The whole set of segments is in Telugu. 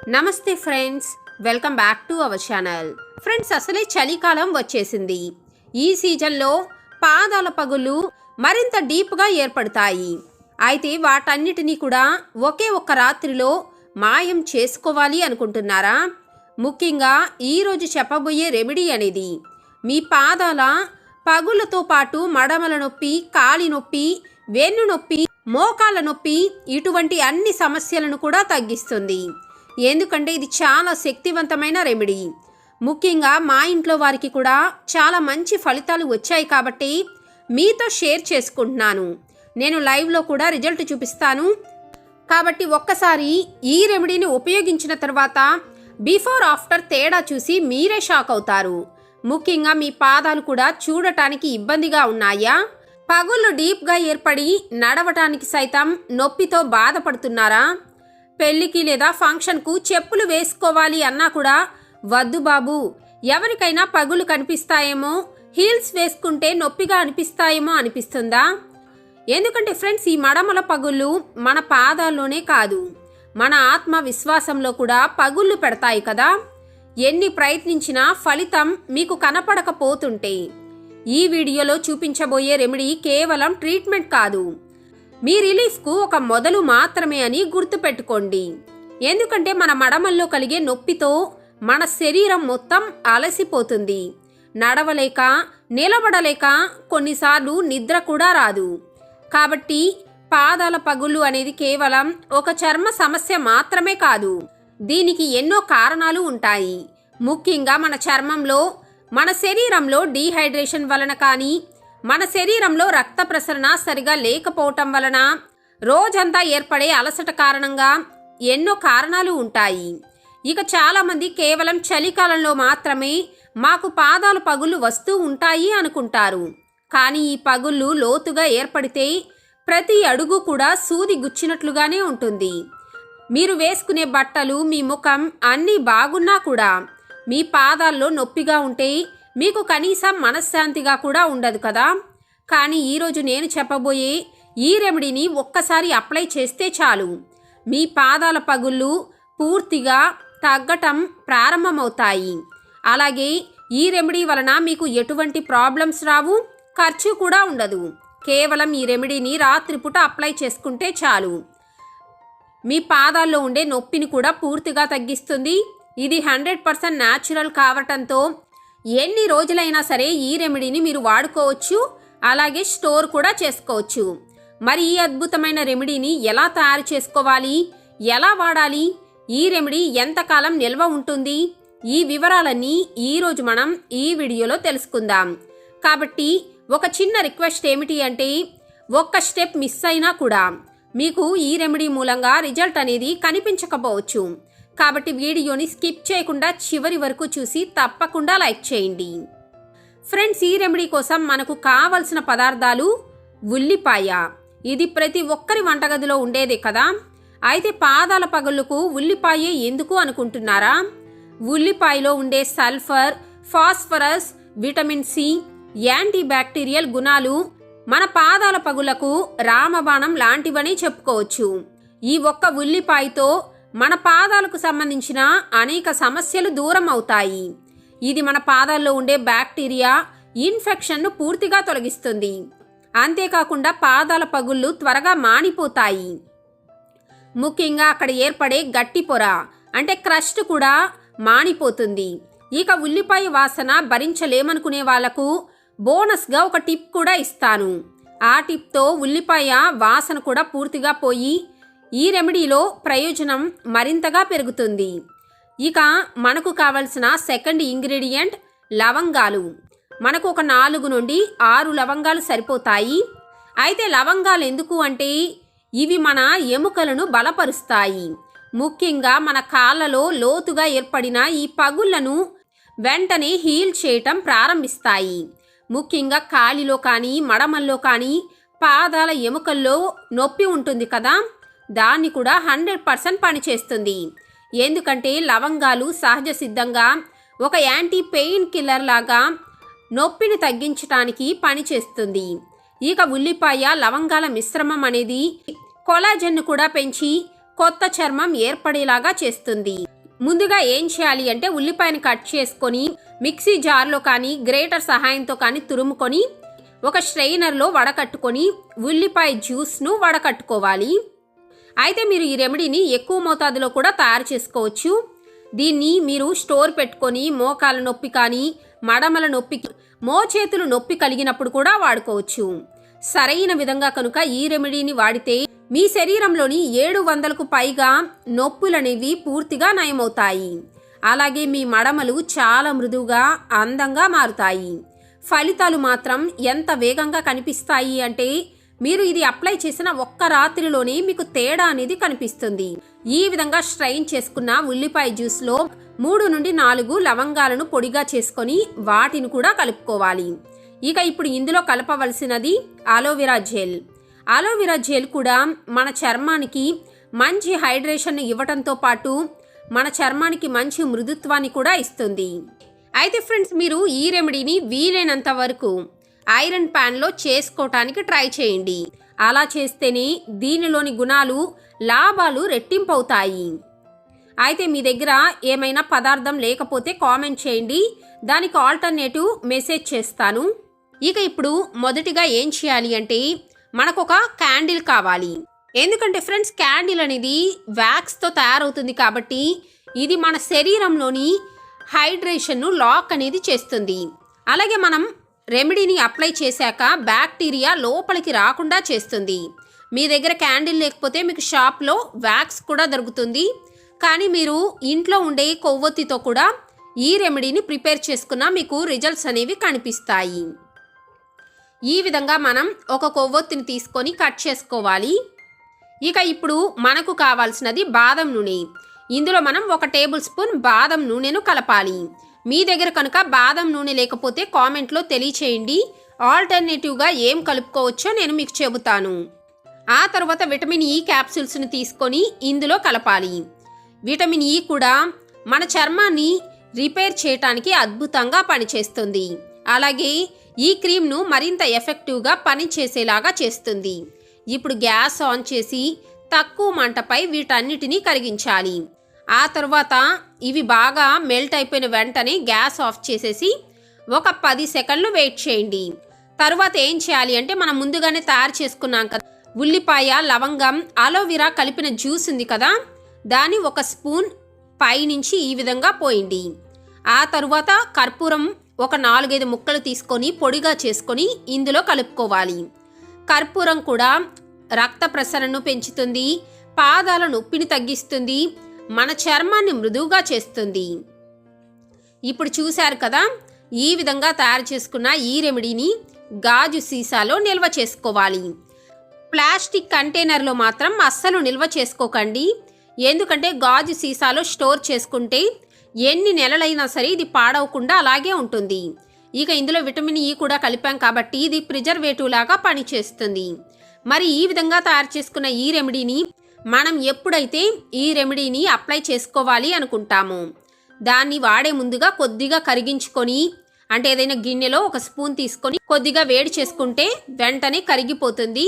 నమస్తే friends, welcome back to our channel. Friends, అసలే చలికాలం వచ్చేసింది. ఈ సీజన్లో పాదాల పగుళ్ళు మరింత డీప్గా ఏర్పడతాయి. అయితే వాటన్నిటినీ కూడా ఒకే ఒక్క రాత్రిలో మాయం చేసుకోవాలి అనుకుంటున్నారా? ముఖ్యంగా ఈరోజు చెప్పబోయే రెమెడీ అనేది మీ పాదాల పగుళ్ళతో పాటు మడమల నొప్పి, కాలి నొప్పి, వెన్ను నొప్పి, మోకాళ్ళ నొప్పి ఇటువంటి అన్ని సమస్యలను కూడా తగ్గిస్తుంది. ఎందుకంటే ఇది చాలా శక్తివంతమైన రెమెడీ. ముఖ్యంగా మా ఇంట్లో వారికి కూడా చాలా మంచి ఫలితాలు వచ్చాయి కాబట్టి మీతో షేర్ చేసుకుంటున్నాను. నేను లైవ్లో కూడా రిజల్ట్ చూపిస్తాను కాబట్టి ఒక్కసారి ఈ రెమెడీని ఉపయోగించిన తర్వాత బిఫోర్ ఆఫ్టర్ తేడా చూసి మీరే షాక్ అవుతారు. ముఖ్యంగా మీ పాదాలు కూడా చూడటానికి ఇబ్బందిగా ఉన్నాయా? పగుళ్ళు డీప్గా ఏర్పడి నడవటానికి సైతం నొప్పితో బాధపడుతున్నారా? పెళ్లికి లేదా ఫంక్షన్కు చెప్పులు వేసుకోవాలి అన్నా కూడా వద్దు బాబు, ఎవరికైనా పగులు కనిపిస్తాయేమో, హీల్స్ వేసుకుంటే నొప్పిగా అనిపిస్తాయేమో అనిపిస్తుందా? ఎందుకంటే ఫ్రెండ్స్, ఈ మడమల పగుళ్ళు మన పాదాల్లోనే కాదు, మన ఆత్మవిశ్వాసంలో కూడా పగుళ్ళు పెడతాయి కదా. ఎన్ని ప్రయత్నించినా ఫలితం మీకు కనపడకపోతుంటే ఈ వీడియోలో చూపించబోయే రెమెడీ కేవలం ట్రీట్మెంట్ కాదు, మీ రిలీఫ్కు ఒక మొదలు మాత్రమే అని గుర్తుపెట్టుకోండి. ఎందుకంటే మన మడమల్లో కలిగే నొప్పితో మన శరీరం మొత్తం అలసిపోతుంది. నడవలేక, నిలబడలేక, కొన్నిసార్లు నిద్ర కూడా రాదు. కాబట్టి పాదాల పగుళ్ళు అనేది కేవలం ఒక చర్మ సమస్య మాత్రమే కాదు, దీనికి ఎన్నో కారణాలు ఉంటాయి. ముఖ్యంగా మన చర్మంలో, మన శరీరంలో డీహైడ్రేషన్ వలన కానీ, మన శరీరంలో రక్త ప్రసరణ సరిగా లేకపోవటం వలన, రోజంతా ఏర్పడే అలసట కారణంగా ఎన్నో కారణాలు ఉంటాయి. ఇక చాలామంది కేవలం చలికాలంలో మాత్రమే మాకు పాదాల పగుళ్ళు వస్తూ ఉంటాయి అనుకుంటారు. కానీ ఈ పగుళ్ళు లోతుగా ఏర్పడితే ప్రతి అడుగు కూడా సూది గుచ్చినట్లుగానే ఉంటుంది. మీరు వేసుకునే బట్టలు, మీ ముఖం అన్నీ బాగున్నా కూడా మీ పాదాల్లో నొప్పిగా ఉంటే మీకు కనీసం మనశ్శాంతిగా కూడా ఉండదు కదా. కానీ ఈరోజు నేను చెప్పబోయే ఈ రెమెడీని ఒక్కసారి అప్లై చేస్తే చాలు, మీ పాదాల పగుళ్ళు పూర్తిగా తగ్గటం ప్రారంభమవుతాయి. అలాగే ఈ రెమెడీ వలన మీకు ఎటువంటి ప్రాబ్లమ్స్ రావు, ఖర్చు కూడా ఉండదు. కేవలం ఈ రెమెడీని రాత్రిపూట అప్లై చేసుకుంటే చాలు, మీ పాదాల్లో ఉండే నొప్పిని కూడా పూర్తిగా తగ్గిస్తుంది. ఇది 100% న్యాచురల్ కావటంతో ఎన్ని రోజులైనా సరే ఈ రెమెడీని మీరు వాడుకోవచ్చు, అలాగే స్టోర్ కూడా చేసుకోవచ్చు. మరి ఈ అద్భుతమైన రెమెడీని ఎలా తయారు చేసుకోవాలి, ఎలా వాడాలి, ఈ రెమెడీ ఎంతకాలం నిల్వ ఉంటుంది, ఈ వివరాలన్నీ ఈరోజు మనం ఈ వీడియోలో తెలుసుకుందాం. కాబట్టి ఒక చిన్న రిక్వెస్ట్ ఏమిటి అంటే, ఒక్క స్టెప్ మిస్ అయినా కూడా మీకు ఈ రెమెడీ మూలంగా రిజల్ట్ అనేది కనిపించకపోవచ్చు. కాబట్టి వీడియోని స్కిప్ చేయకుండా చివరి వరకు చూసి తప్పకుండా లైక్ చేయండి. ఫ్రెండ్స్, ఈ రెమెడీ కోసం మనకు కావలసిన పదార్థాలు ఉల్లిపాయ. ఇది ప్రతి ఒక్కరి వంటగదిలో ఉండేదే కదా. అయితే పాదాల పగుళ్ళకు ఉల్లిపాయే ఎందుకు అనుకుంటున్నారా? ఉల్లిపాయలో ఉండే sulphur, phosphorus, vitamin C, antibacterial గుణాలు మన పాదాల పగులకు రామబాణం లాంటివని చెప్పుకోవచ్చు. ఈ ఒక్క ఉల్లిపాయతో మన పాదాలకు సంబంధించిన అనేక సమస్యలు దూరం అవుతాయి. ఇది మన పాదాల్లో ఉండే బ్యాక్టీరియా, ఇన్ఫెక్షన్ను పూర్తిగా తొలగిస్తుంది. అంతేకాకుండా పాదాల పగుళ్ళు త్వరగా మానిపోతాయి. ముఖ్యంగా అక్కడ ఏర్పడే గట్టి పొర అంటే క్రస్ట్ కూడా మానిపోతుంది. ఇక ఉల్లిపాయ వాసన భరించలేమనుకునే వాళ్లకు బోనస్గా ఒక టిప్ కూడా ఇస్తాను. ఆ టిప్తో ఉల్లిపాయ వాసన కూడా పూర్తిగా పోయి ఈ రెమెడీలో ప్రయోజనం మరింతగా పెరుగుతుంది. ఇక మనకు కావలసిన సెకండ్ ఇంగ్రీడియంట్ లవంగాలు. మనకు ఒక 4 నుండి 6 లవంగాలు సరిపోతాయి. అయితే లవంగాలు ఎందుకు అంటే ఇవి మన ఎముకలను బలపరుస్తాయి. ముఖ్యంగా మన కాళ్ళలో లోతుగా ఏర్పడిన ఈ పగుళ్లను వెంటనే హీల్ చేయటం ప్రారంభిస్తాయి. ముఖ్యంగా కాలిలో కానీ, మడమల్లో కానీ, పాదాల ఎముకల్లో నొప్పి ఉంటుంది కదా, దాన్ని కూడా 100% పనిచేస్తుంది. ఎందుకంటే లవంగాలు సహజ సిద్ధంగా ఒక యాంటీ పెయిన్ కిల్లర్ లాగా నొప్పిని తగ్గించడానికి పనిచేస్తుంది. ఇక ఉల్లిపాయ, లవంగాల మిశ్రమం అనేది కొలాజన్ను కూడా పెంచి కొత్త చర్మం ఏర్పడేలాగా చేస్తుంది. ముందుగా ఏం చేయాలి అంటే ఉల్లిపాయను కట్ చేసుకొని మిక్సీ జార్లో కానీ గ్రేటర్ సహాయంతో కానీ తురుముకొని ఒక స్ట్రెయినర్లో వడకట్టుకొని ఉల్లిపాయ జ్యూస్ను వడకట్టుకోవాలి. అయితే మీరు ఈ రెమెడీని ఎక్కువ మోతాదులో కూడా తయారు చేసుకోవచ్చు. దీన్ని మీరు స్టోర్ పెట్టుకొని మోకాల నొప్పి కానీ మడమల నొప్పి, మోచేతులు నొప్పి కలిగినప్పుడు కూడా వాడుకోవచ్చు. సరైన విధంగా కనుక ఈ రెమెడీని వాడితే మీ శరీరంలోని 700కు పైగా నొప్పులనేవి పూర్తిగా నయమవుతాయి. అలాగే మీ మడమలు చాలా మృదువుగా అందంగా మారుతాయి. ఫలితాలు మాత్రం ఎంత వేగంగా కనిపిస్తాయి అంటే మీరు ఇది అప్లై చేసిన ఒక్క రాత్రిలోనే మీకు తేడా అనేది కనిపిస్తుంది. ఈ విధంగా స్ట్రైన్ చేసుకున్న ఉల్లిపాయ జ్యూస్లో 3 నుండి 4 లవంగాలను పొడిగా చేసుకొని వాటిని కూడా కలుపుకోవాలి. ఇక ఇప్పుడు ఇందులో కలపవలసినది అలోవెరా జెల్. అలోవెరా జెల్ కూడా మన చర్మానికి మంచి హైడ్రేషన్ ఇవ్వటంతో పాటు మన చర్మానికి మంచి మృదుత్వాన్ని కూడా ఇస్తుంది. అయితే ఫ్రెండ్స్, మీరు ఈ రెమెడీని వీలైనంత వరకు ఐరన్ ప్యాన్లో చేసుకోవటానికి ట్రై చేయండి. అలా చేస్తేనే దీనిలోని గుణాలు, లాభాలు రెట్టింపవుతాయి. అయితే మీ దగ్గర ఏమైనా పదార్థం లేకపోతే కామెంట్ చేయండి, దానికి ఆల్టర్నేటివ్ మెసేజ్ చేస్తాను. ఇక ఇప్పుడు మొదటిగా ఏం చేయాలి అంటే మనకు ఒక క్యాండిల్ కావాలి. ఎందుకంటే ఫ్రెండ్స్, క్యాండిల్ అనేది వ్యాక్స్తో తయారవుతుంది కాబట్టి ఇది మన శరీరంలోని హైడ్రేషన్ను లాక్ అనేది చేస్తుంది. అలాగే మనం రెమెడీని అప్లై చేశాక బ్యాక్టీరియా లోపలికి రాకుండా చేస్తుంది. మీ దగ్గర క్యాండిల్ లేకపోతే మీకు షాప్లో వ్యాక్స్ కూడా దొరుకుతుంది. కానీ మీరు ఇంట్లో ఉండే కొవ్వొత్తితో కూడా ఈ రెమెడీని ప్రిపేర్ చేసుకున్నా మీకు రిజల్ట్స్ అనేవి కనిపిస్తాయి. ఈ విధంగా మనం ఒక కొవ్వొత్తిని తీసుకొని కట్ చేసుకోవాలి. ఇక ఇప్పుడు మనకు కావాల్సినది బాదం నూనె. ఇందులో మనం 1 టేబుల్ స్పూన్ బాదం నూనెను కలపాలి. మీ దగ్గర కనుక బాదం నూనె లేకపోతే కామెంట్లో తెలియచేయండి. ఆల్టర్నేటివ్గా ఏం కలుపుకోవచ్చో నేను మీకు చెబుతాను. ఆ తర్వాత విటమిన్ ఈ క్యాప్సూల్స్ని తీసుకొని ఇందులో కలపాలి. విటమిన్ ఈ కూడా మన చర్మాన్ని రిపేర్ చేయటానికి అద్భుతంగా పనిచేస్తుంది. అలాగే ఈ క్రీమ్ను మరింత ఎఫెక్టివ్గా పనిచేసేలాగా చేస్తుంది. ఇప్పుడు గ్యాస్ ఆన్ చేసి తక్కువ మంటపై వీటన్నిటినీ కరిగించాలి. ఆ తర్వాత ఇవి బాగా మెల్ట్ అయిపోయిన వెంటనే గ్యాస్ ఆఫ్ చేసేసి ఒక 10 సెకండ్లు వెయిట్ చేయండి. తర్వాత ఏం చేయాలి అంటే మనం ముందుగానే తయారు చేసుకున్నాం కదా ఉల్లిపాయ, లవంగం, అలోవెరా కలిపిన జ్యూస్ ఉంది కదా, దాన్ని 1 స్పూన్ పైనుంచి ఈ విధంగా పోయండి. ఆ తరువాత కర్పూరం ఒక 4-5 ముక్కలు తీసుకొని పొడిగా చేసుకొని ఇందులో కలుపుకోవాలి. కర్పూరం కూడా రక్త ప్రసరణను పెంచుతుంది, పాదాల నొప్పిని తగ్గిస్తుంది, మన చర్మాన్ని మృదువుగా చేస్తుంది. ఇప్పుడు చూశారు కదా, ఈ విధంగా తయారు చేసుకున్న ఈ రెమెడీని గాజు సీసాలో నిల్వ చేసుకోవాలి. ప్లాస్టిక్ కంటైనర్లో మాత్రం అస్సలు నిల్వ చేసుకోకండి. ఎందుకంటే గాజు సీసాలో స్టోర్ చేసుకుంటే ఎన్ని నెలలైనా సరే ఇది పాడవకుండా అలాగే ఉంటుంది. ఇక ఇందులో విటమిన్ ఈ కూడా కలిపాం కాబట్టి ఇది ప్రిజర్వేటివ్ లాగా పనిచేస్తుంది. మరి ఈ విధంగా తయారు చేసుకున్న ఈ రెమెడీని మనం ఎప్పుడైతే ఈ రెమెడీని అప్లై చేసుకోవాలి అనుకుంటామో దాన్ని వాడే ముందుగా కొద్దిగా కరిగించుకొని, అంటే ఏదైనా గిన్నెలో 1 స్పూన్ తీసుకొని కొద్దిగా వేడి చేసుకుంటే వెంటనే కరిగిపోతుంది.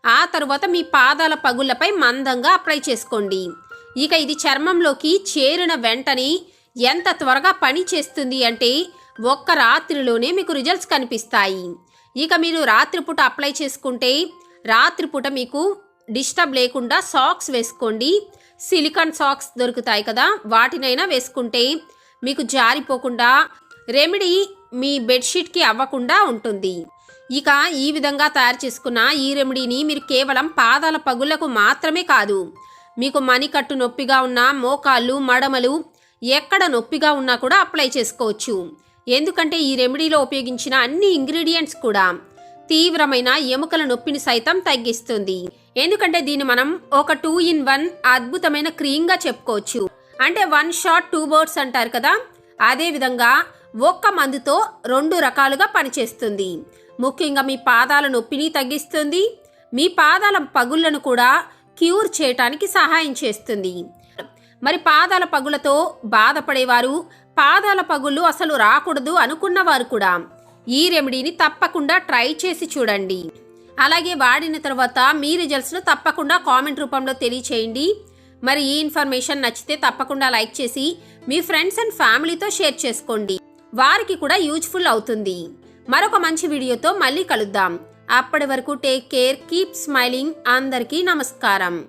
ఆ తర్వాత మీ పాదాల పగుళ్ళపై మందంగా అప్లై చేసుకోండి. ఇక ఇది చర్మంలోకి చేరిన వెంటనే ఎంత త్వరగా పని చేస్తుంది అంటే ఒక్క రాత్రిలోనే మీకు రిజల్ట్స్ కనిపిస్తాయి. ఇక మీరు రాత్రిపూట అప్లై చేసుకుంటే రాత్రిపూట మీకు డిస్టర్బ్ లేకుండా సాక్స్ వేసుకోండి. సిలికాన్ సాక్స్ దొరుకుతాయి కదా, వాటినైనా వేసుకుంటే మీకు జారిపోకుండా రెమెడీ మీ బెడ్షీట్కి అవ్వకుండా ఉంటుంది. ఇక ఈ విధంగా తయారు చేసుకున్న ఈ రెమెడీని మీరు కేవలం పాదాల పగుళ్లకు మాత్రమే కాదు, మీకు మణికట్టు నొప్పిగా ఉన్న మోకాళ్ళు, మడమలు ఎక్కడ నొప్పిగా ఉన్నా కూడా అప్లై చేసుకోవచ్చు. ఎందుకంటే ఈ రెమెడీలో ఉపయోగించిన అన్ని ఇంగ్రీడియంట్స్ కూడా తీవ్రమైన ఎముకల నొప్పిని సైతం తగ్గిస్తుంది. ఎందుకంటే దీన్ని మనం ఒక 2-in-1 అద్భుతమైన క్రీమ్గా చెప్పుకోవచ్చు. అంటే 1 shot 2 birds అంటారు కదా, అదే విధంగా ఒక్క మందుతో 2 రకాలుగా పనిచేస్తుంది. ముఖ్యంగా మీ పాదాల నొప్పిని తగ్గిస్తుంది, మీ పాదాల పగుళ్లను కూడా క్యూర్ చేయటానికి సహాయం చేస్తుంది. మరి పాదాల పగులతో బాధపడేవారు, పాదాల పగుళ్ళు అసలు రాకూడదు అనుకున్నవారు కూడా ఈ రెమెడీని తప్పకుండా ట్రై చేసి చూడండి. అలాగే వాడిన తర్వాత మీ రిజల్ట్స్ను తప్పకుండా కామెంట్ రూపంలో తెలియచేయండి. మరి ఈ ఇన్ఫర్మేషన్ నచ్చితే తప్పకుండా లైక్ చేసి మీ ఫ్రెండ్స్ అండ్ ఫ్యామిలీతో షేర్ చేసుకోండి. వారికి కూడా యూజ్ఫుల్ అవుతుంది. మరొక మంచి వీడియోతో మళ్ళీ కలుద్దాం. అప్పటి వరకు టేక్ కేర్, కీప్ స్మైలింగ్. అందరికీ నమస్కారం.